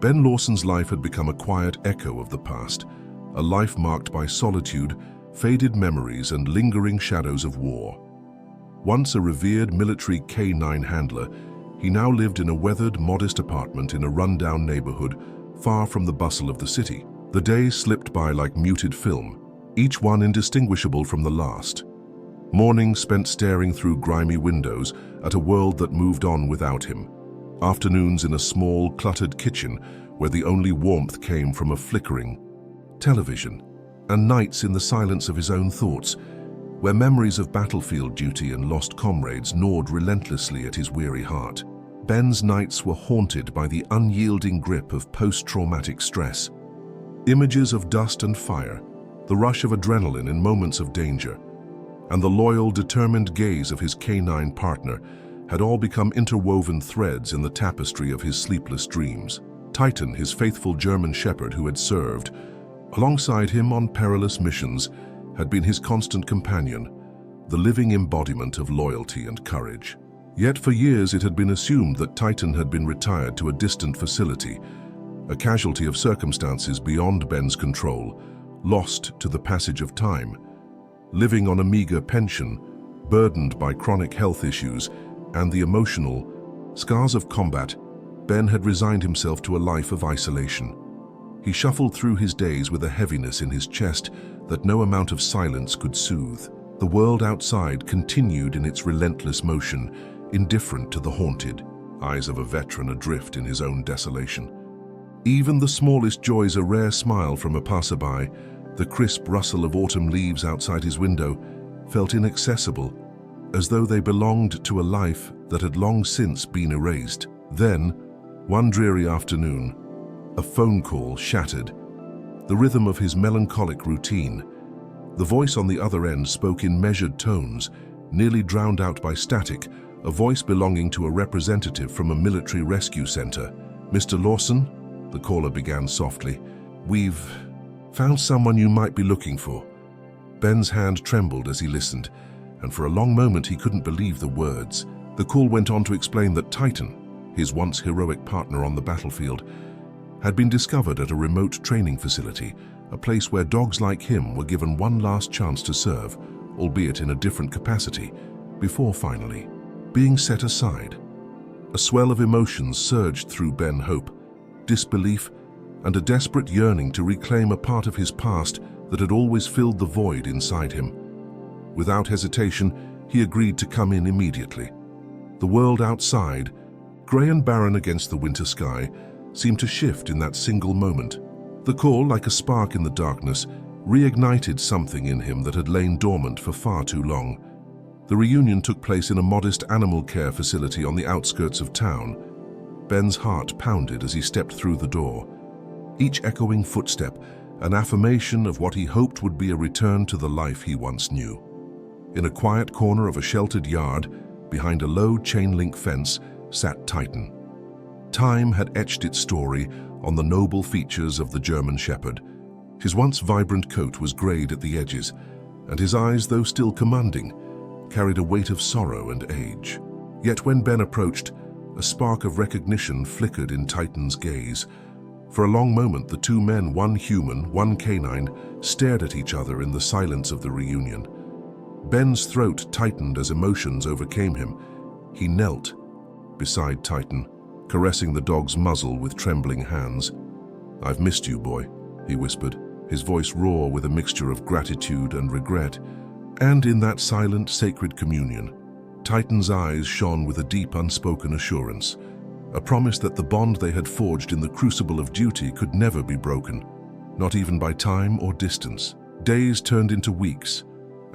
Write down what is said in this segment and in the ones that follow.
Ben Lawson's life had become a quiet echo of the past, a life marked by solitude, faded memories, and lingering shadows of war. Once a revered military K9 handler, he now lived in a weathered, modest apartment in a rundown neighborhood far from the bustle of the city. The days slipped by like muted film, each one indistinguishable from the last. Mornings spent staring through grimy windows at a world that moved on without him. Afternoons in a small, cluttered kitchen where the only warmth came from a flickering television. And nights in the silence of his own thoughts, where memories of battlefield duty and lost comrades gnawed relentlessly at his weary heart. Ben's nights were haunted by the unyielding grip of post-traumatic stress. Images of dust and fire, the rush of adrenaline in moments of danger, and the loyal, determined gaze of his canine partner had all become interwoven threads in the tapestry of his sleepless dreams. Titan, his faithful German shepherd who had served alongside him on perilous missions, had been his constant companion, the living embodiment of loyalty and courage. Yet for years it had been assumed that Titan had been retired to a distant facility, a casualty of circumstances beyond Ben's control, lost to the passage of time. Living on a meager pension, burdened by chronic health issues and the emotional scars of combat, Ben had resigned himself to a life of isolation. He shuffled through his days with a heaviness in his chest that no amount of silence could soothe. The world outside continued in its relentless motion, indifferent to the haunted eyes of a veteran adrift in his own desolation. Even the smallest joys, a rare smile from a passerby, the crisp rustle of autumn leaves outside his window, felt inaccessible, as though they belonged to a life that had long since been erased. Then, one dreary afternoon, a phone call shattered the rhythm of his melancholic routine. The voice on the other end spoke in measured tones, nearly drowned out by static, a voice belonging to a representative from a military rescue center. "Mr. Lawson," the caller began softly, "we've found someone you might be looking for." Ben's hand trembled as he listened, and for a long moment he couldn't believe the words. The call went on to explain that Titan, his once heroic partner on the battlefield, had been discovered at a remote training facility, a place where dogs like him were given one last chance to serve, albeit in a different capacity, before finally being set aside. A swell of emotions surged through Ben: hope, disbelief, and a desperate yearning to reclaim a part of his past that had always filled the void inside him. Without hesitation, he agreed to come in immediately. The world outside, grey and barren against the winter sky, seemed to shift in that single moment. The call, like a spark in the darkness, reignited something in him that had lain dormant for far too long. The reunion took place in a modest animal care facility on the outskirts of town. Ben's heart pounded as he stepped through the door. Each echoing footstep, an affirmation of what he hoped would be a return to the life he once knew. In a quiet corner of a sheltered yard, behind a low chain-link fence, sat Titan. Time had etched its story on the noble features of the German shepherd. His once vibrant coat was grayed at the edges, and his eyes, though still commanding, carried a weight of sorrow and age. Yet when Ben approached, a spark of recognition flickered in Titan's gaze. For a long moment, the two men, one human, one canine, stared at each other in the silence of the reunion. Ben's throat tightened as emotions overcame him. He knelt beside Titan, caressing the dog's muzzle with trembling hands. "I've missed you, boy," he whispered, his voice raw with a mixture of gratitude and regret. And in that silent, sacred communion, Titan's eyes shone with a deep, unspoken assurance, a promise that the bond they had forged in the crucible of duty could never be broken, not even by time or distance. Days turned into weeks,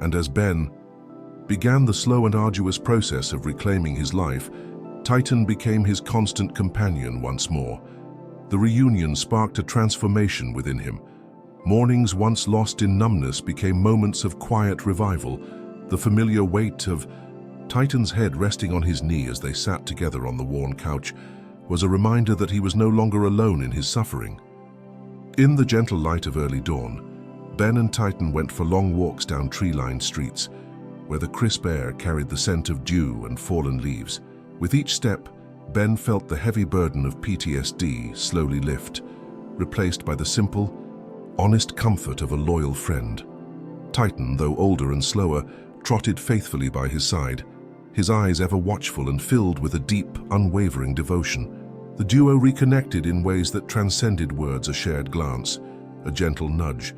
and as Ben began the slow and arduous process of reclaiming his life, Titan became his constant companion once more. The reunion sparked a transformation within him. Mornings once lost in numbness became moments of quiet revival. The familiar weight of Titan's head resting on his knee as they sat together on the worn couch was a reminder that he was no longer alone in his suffering. In the gentle light of early dawn, Ben and Titan went for long walks down tree-lined streets, where the crisp air carried the scent of dew and fallen leaves. With each step, Ben felt the heavy burden of PTSD slowly lift, replaced by the simple, honest comfort of a loyal friend. Titan, though older and slower, trotted faithfully by his side, his eyes ever watchful and filled with a deep, unwavering devotion. The duo reconnected in ways that transcended words: a shared glance, a gentle nudge,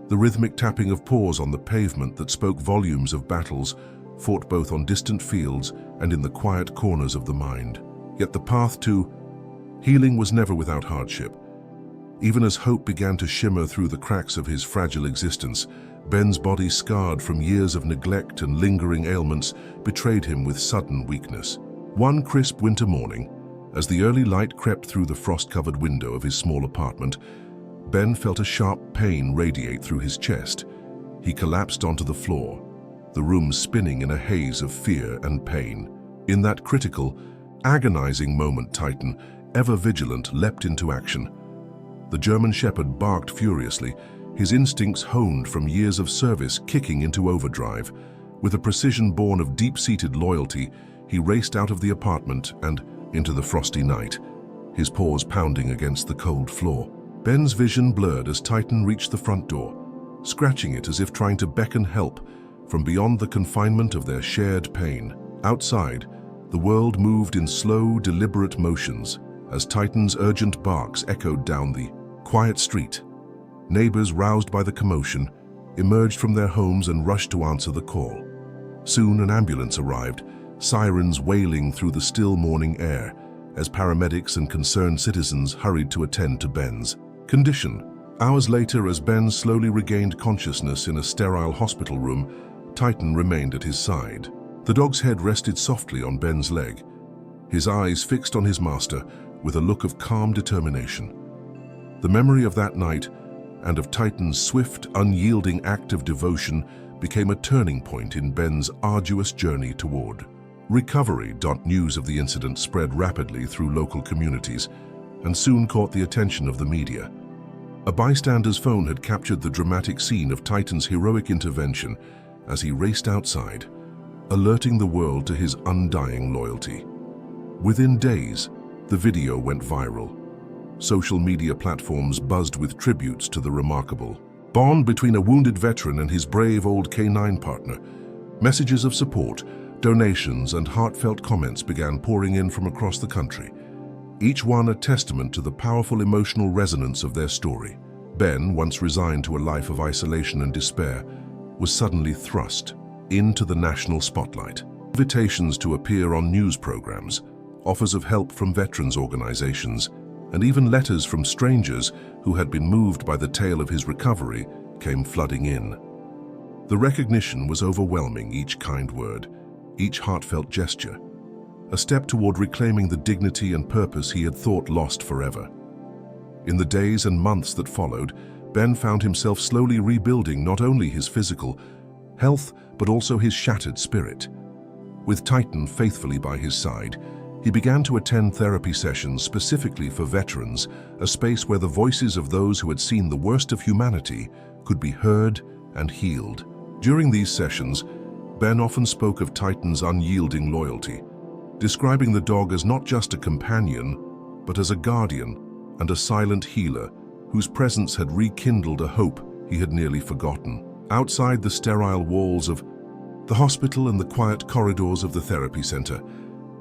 the rhythmic tapping of paws on the pavement that spoke volumes of battles fought both on distant fields and in the quiet corners of the mind. Yet the path to healing was never without hardship. Even as hope began to shimmer through the cracks of his fragile existence, Ben's body, scarred from years of neglect and lingering ailments, betrayed him with sudden weakness. One crisp winter morning, as the early light crept through the frost-covered window of his small apartment, Ben felt a sharp pain radiate through his chest. He collapsed onto the floor, the room spinning in a haze of fear and pain. In that critical, agonizing moment, Titan, ever vigilant, leapt into action. The German Shepherd barked furiously, his instincts honed from years of service kicking into overdrive. With a precision born of deep-seated loyalty, he raced out of the apartment and into the frosty night, his paws pounding against the cold floor. Ben's vision blurred as Titan reached the front door, scratching it as if trying to beckon help from beyond the confinement of their shared pain. Outside, the world moved in slow, deliberate motions as Titan's urgent barks echoed down the quiet street. Neighbors, roused by the commotion, emerged from their homes and rushed to answer the call. Soon an ambulance arrived, sirens wailing through the still morning air as paramedics and concerned citizens hurried to attend to Ben's condition. Hours later, as Ben slowly regained consciousness in a sterile hospital room, Titan remained at his side. The dog's head rested softly on Ben's leg, his eyes fixed on his master with a look of calm determination. The memory of that night and of Titan's swift, unyielding act of devotion became a turning point in Ben's arduous journey toward recovery. News of the incident spread rapidly through local communities and soon caught the attention of the media. A bystander's phone had captured the dramatic scene of Titan's heroic intervention as he raced outside, alerting the world to his undying loyalty. Within days, the video went viral. Social media platforms buzzed with tributes to the remarkable bond between a wounded veteran and his brave old canine partner. Messages of support, donations, and heartfelt comments began pouring in from across the country, each one a testament to the powerful emotional resonance of their story. Ben, once resigned to a life of isolation and despair, was suddenly thrust into the national spotlight. Invitations to appear on news programs, offers of help from veterans organizations, and even letters from strangers who had been moved by the tale of his recovery came flooding in. The recognition was overwhelming, each kind word, each heartfelt gesture, a step toward reclaiming the dignity and purpose he had thought lost forever. In the days and months that followed, Ben found himself slowly rebuilding not only his physical health, but also his shattered spirit. With Titan faithfully by his side, he began to attend therapy sessions specifically for veterans, a space where the voices of those who had seen the worst of humanity could be heard and healed. During these sessions, Ben often spoke of Titan's unyielding loyalty, describing the dog as not just a companion, but as a guardian and a silent healer whose presence had rekindled a hope he had nearly forgotten. Outside the sterile walls of the hospital and the quiet corridors of the therapy center,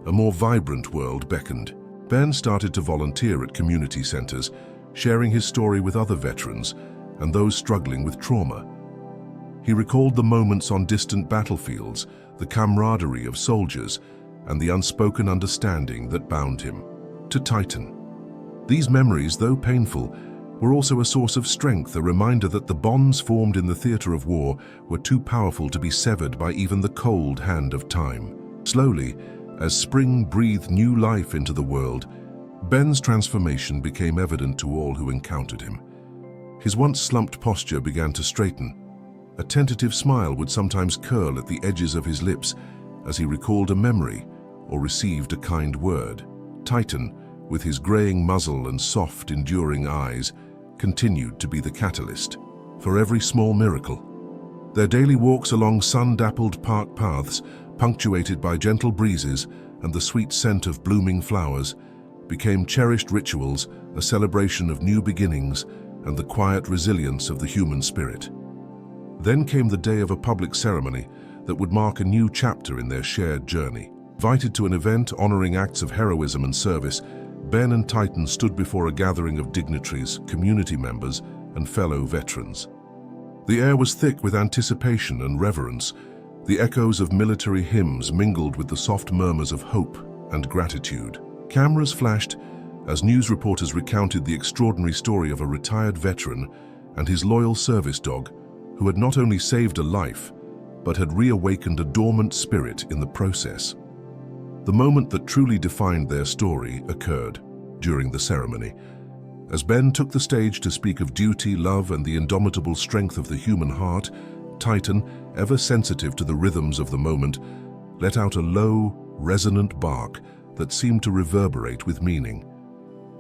a more vibrant world beckoned. Ben started to volunteer at community centers, sharing his story with other veterans and those struggling with trauma. He recalled the moments on distant battlefields, the camaraderie of soldiers, and the unspoken understanding that bound him to Titan. These memories, though painful, were also a source of strength, a reminder that the bonds formed in the theater of war were too powerful to be severed by even the cold hand of time. Slowly, as spring breathed new life into the world, Ben's transformation became evident to all who encountered him. His once slumped posture began to straighten. A tentative smile would sometimes curl at the edges of his lips as he recalled a memory or received a kind word. Titan, with his graying muzzle and soft, enduring eyes, continued to be the catalyst for every small miracle. Their daily walks along sun-dappled park paths, punctuated by gentle breezes, and the sweet scent of blooming flowers became cherished rituals, a celebration of new beginnings and the quiet resilience of the human spirit. Then came the day of a public ceremony that would mark a new chapter in their shared journey. Invited to an event honoring acts of heroism and service, Ben and Titan stood before a gathering of dignitaries, community members, and fellow veterans. The air was thick with anticipation and reverence. The echoes of military hymns mingled with the soft murmurs of hope and gratitude. Cameras flashed as news reporters recounted the extraordinary story of a retired veteran and his loyal service dog, who had not only saved a life, but had reawakened a dormant spirit in the process. The moment that truly defined their story occurred during the ceremony. As Ben took the stage to speak of duty, love, and the indomitable strength of the human heart, Titan, ever sensitive to the rhythms of the moment, let out a low, resonant bark that seemed to reverberate with meaning.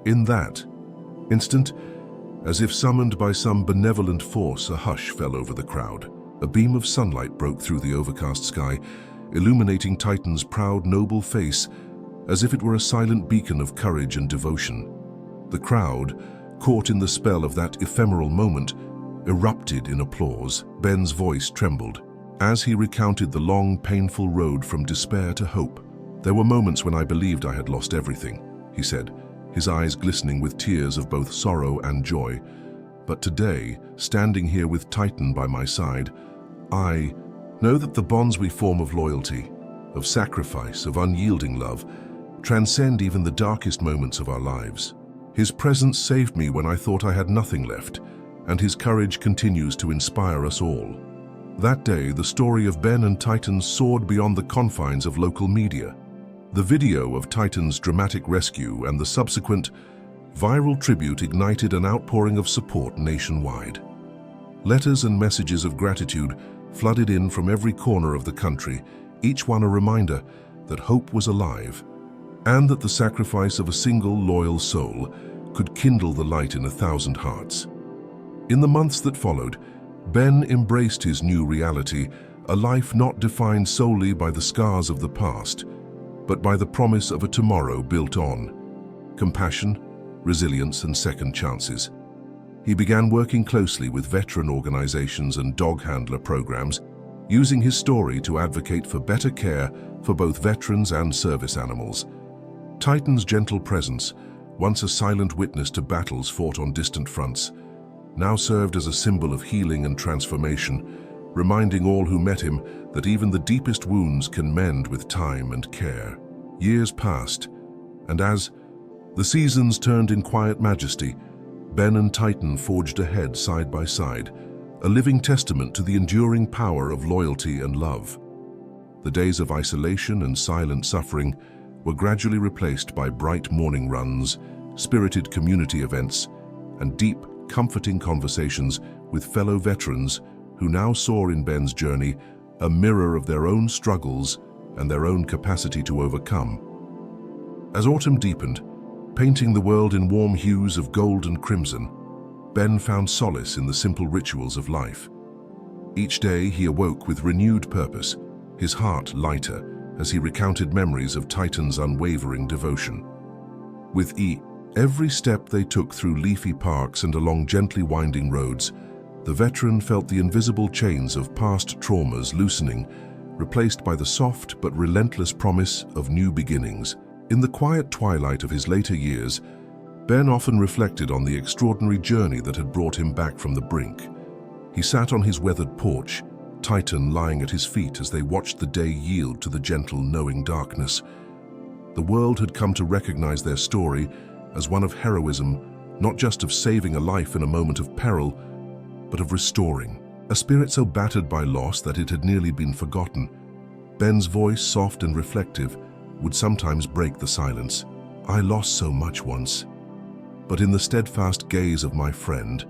In that instant, as if summoned by some benevolent force, a hush fell over the crowd. A beam of sunlight broke through the overcast sky, illuminating Titan's proud, noble face as if it were a silent beacon of courage and devotion. The crowd, caught in the spell of that ephemeral moment, erupted in applause. Ben's voice trembled as he recounted the long, painful road from despair to hope. "There were moments when I believed I had lost everything," he said, his eyes glistening with tears of both sorrow and joy. "But today, standing here with Titan by my side, I know that the bonds we form of loyalty, of sacrifice, of unyielding love, transcend even the darkest moments of our lives. His presence saved me when I thought I had nothing left, and his courage continues to inspire us all." That day, the story of Ben and Titan soared beyond the confines of local media. The video of Titan's dramatic rescue and the subsequent viral tribute ignited an outpouring of support nationwide. Letters and messages of gratitude flooded in from every corner of the country, each one a reminder that hope was alive, and that the sacrifice of a single loyal soul could kindle the light in 1,000 hearts. In the months that followed, Ben embraced his new reality, a life not defined solely by the scars of the past, but by the promise of a tomorrow built on compassion, resilience, and second chances. He began working closely with veteran organizations and dog handler programs, using his story to advocate for better care for both veterans and service animals. Titan's gentle presence, once a silent witness to battles fought on distant fronts, now served as a symbol of healing and transformation, reminding all who met him that even the deepest wounds can mend with time and care. Years passed, and as the seasons turned in quiet majesty, Ben and Titan forged ahead side by side, a living testament to the enduring power of loyalty and love. The days of isolation and silent suffering were gradually replaced by bright morning runs, spirited community events, and deep, comforting conversations with fellow veterans who now saw in Ben's journey a mirror of their own struggles and their own capacity to overcome. As autumn deepened, painting the world in warm hues of gold and crimson, Ben found solace in the simple rituals of life. Each day he awoke with renewed purpose, his heart lighter as he recounted memories of Titan's unwavering devotion. With every step they took through leafy parks and along gently winding roads, the veteran felt the invisible chains of past traumas loosening, replaced by the soft but relentless promise of new beginnings. In the quiet twilight of his later years, Ben often reflected on the extraordinary journey that had brought him back from the brink. He sat on his weathered porch, Titan lying at his feet as they watched the day yield to the gentle, knowing darkness. The world had come to recognize their story as one of heroism, not just of saving a life in a moment of peril, but of restoring. A spirit so battered by loss that it had nearly been forgotten. Ben's voice, soft and reflective, would sometimes break the silence. "I lost so much once, but in the steadfast gaze of my friend,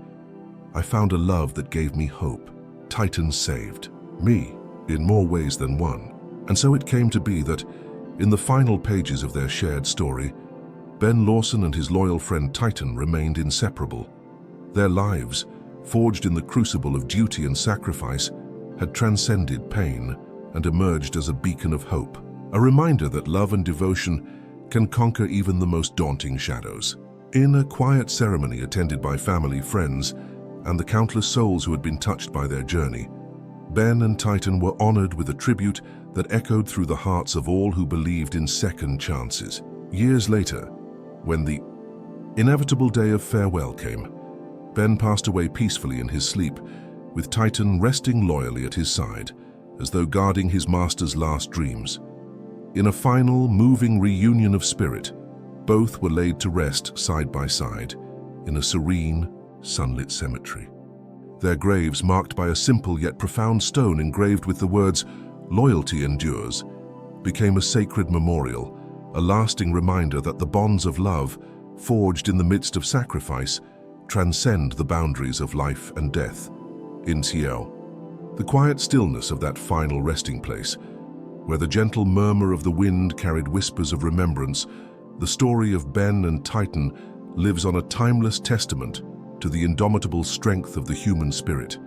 I found a love that gave me hope. Titan saved me in more ways than one." And so it came to be that, in the final pages of their shared story, Ben Lawson and his loyal friend Titan remained inseparable. Their lives, forged in the crucible of duty and sacrifice, had transcended pain and emerged as a beacon of hope. a reminder that love and devotion can conquer even the most daunting shadows. In a quiet ceremony attended by family, friends, and the countless souls who had been touched by their journey, Ben and Titan were honored with a tribute that echoed through the hearts of all who believed in second chances. Years later, when the inevitable day of farewell came, Ben passed away peacefully in his sleep, with Titan resting loyally at his side, as though guarding his master's last dreams. In a final, moving reunion of spirit, both were laid to rest side by side in a serene, sunlit cemetery. Their graves, marked by a simple yet profound stone engraved with the words, "Loyalty endures," became a sacred memorial, a lasting reminder that the bonds of love, forged in the midst of sacrifice, transcend the boundaries of life and death. In Seattle, the quiet stillness of that final resting place, where the gentle murmur of the wind carried whispers of remembrance, the story of Ben and Titan lives on, a timeless testament to the indomitable strength of the human spirit,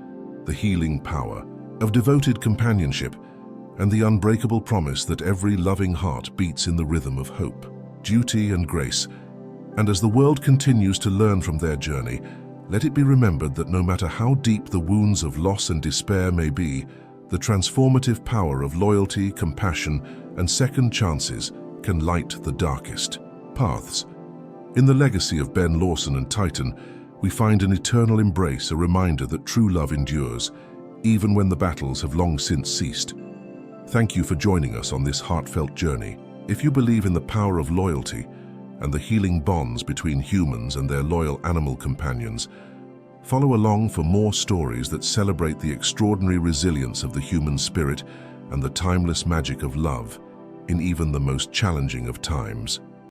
the healing power of devoted companionship, and the unbreakable promise that every loving heart beats in the rhythm of hope, duty, and grace. And as the world continues to learn from their journey, let it be remembered that no matter how deep the wounds of loss and despair may be, the transformative power of loyalty, compassion, and second chances can light the darkest paths. In the legacy of Ben Lawson and Titan, we find an eternal embrace, a reminder that true love endures, even when the battles have long since ceased. Thank you for joining us on this heartfelt journey. If you believe in the power of loyalty and the healing bonds between humans and their loyal animal companions, follow along for more stories that celebrate the extraordinary resilience of the human spirit and the timeless magic of love in even the most challenging of times.